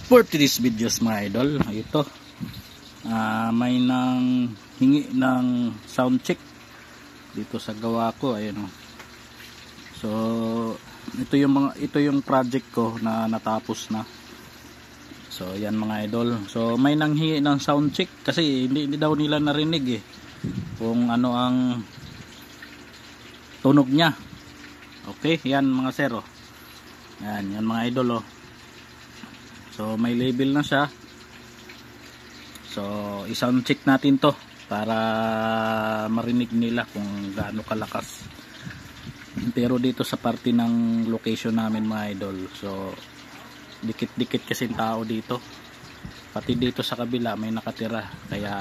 For today's videos mga idol, ito may nang hingi ng sound check dito sa gawa ko. Ayun o. So ito yung project ko na natapos na. So yan mga idol. So may nang hingi ng sound check kasi hindi daw nila narinig eh kung ano ang tunog niya. Okay, yan mga sir oh. Yan mga idol oh. So may label na siya. So i-sound check natin to para marinig nila kung gaano kalakas. Pero dito sa parte ng location namin mga idol, so dikit-dikit kasi tao dito. Pati dito sa kabila may nakatira, kaya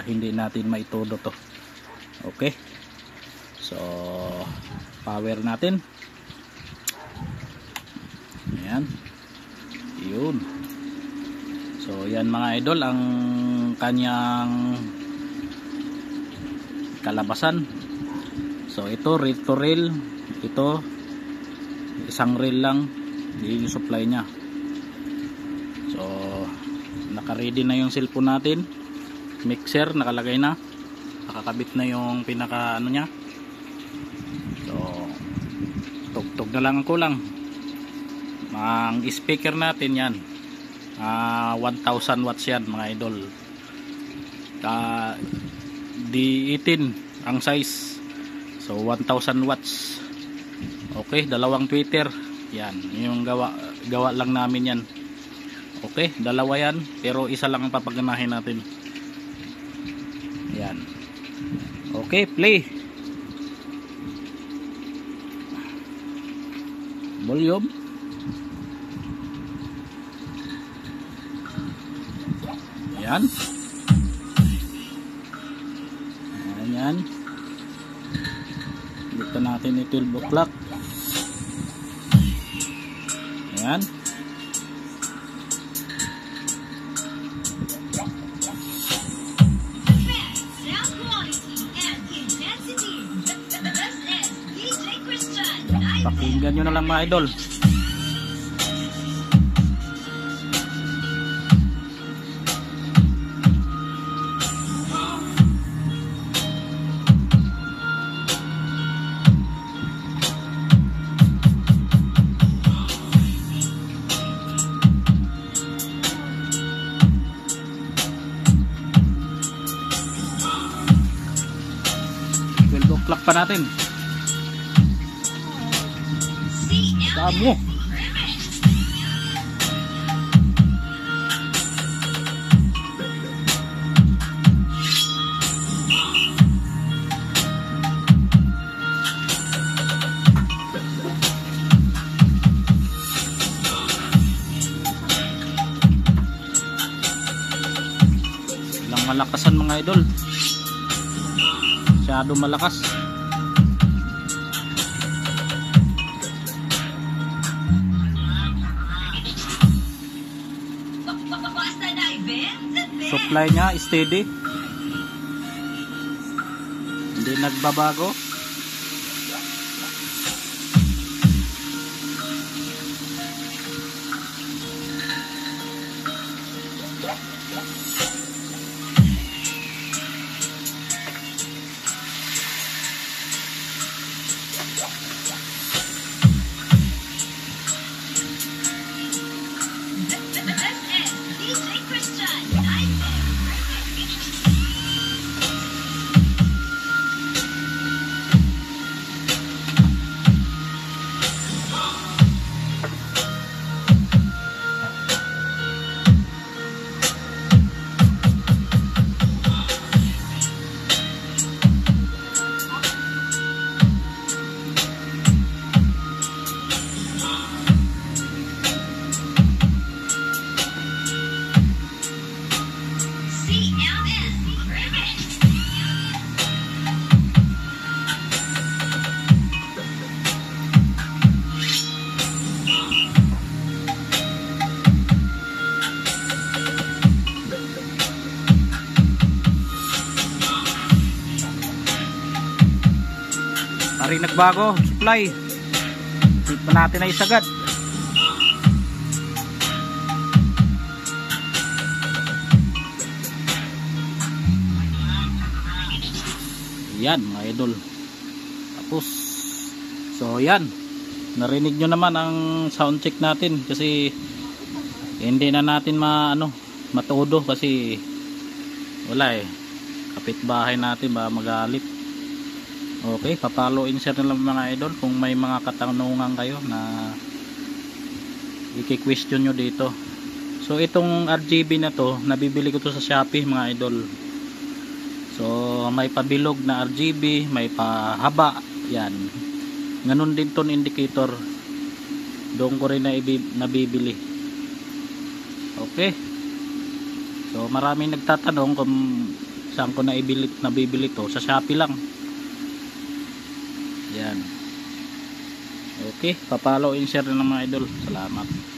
hindi natin maitudo to. Okay. So power natin. Ayan. Yun. So yan mga idol ang kanyang kalabasan. So ito reel to reel, ito isang reel lang yung supply nya. So naka-ready na yung cellphone natin, mixer nakalagay na, nakakabit na yung pinaka ano nya. So tugtog na lang ang kulang. Ang speaker natin yan 1000 watts yan mga idol. D18 ang size, so 1000 watts. Okay, dalawang tweeter yan, yung gawa lang namin yan. Okay, dalawa yan pero isa lang ang papaganahin natin. Yan. Okay, play volume. Yan. Ayan. Dito natin yung 12 o'clock. Ayan. Pakinggan nyo na lang mga idol. Clock pa natin. Damo. Ilang malakasan mga idol. Masyado malakas. Supply nya steady, hindi nagbabago. Ari nagbago supply. Hindi pa natin na isagad. Yan mga idol. Tapos so yan, narinig nyo naman ang sound check natin kasi hindi na natin matudo kasi wala kapitbahay natin ba magalit. Okay, papalo insert na lang mga idol kung may mga katanungan kayo na i-question nyo dito. So itong RGB na to, nabibili ko to sa Shopee mga idol. So may pabilog na RGB, may pahaba, yan. Ganun din ton indicator. Doon ko rin na nabibili. Okay. So maraming nagtatanong kung saan ko nabibili to, sa Shopee lang. Yan. Okay, papalo and share na ng mga idol. Salamat.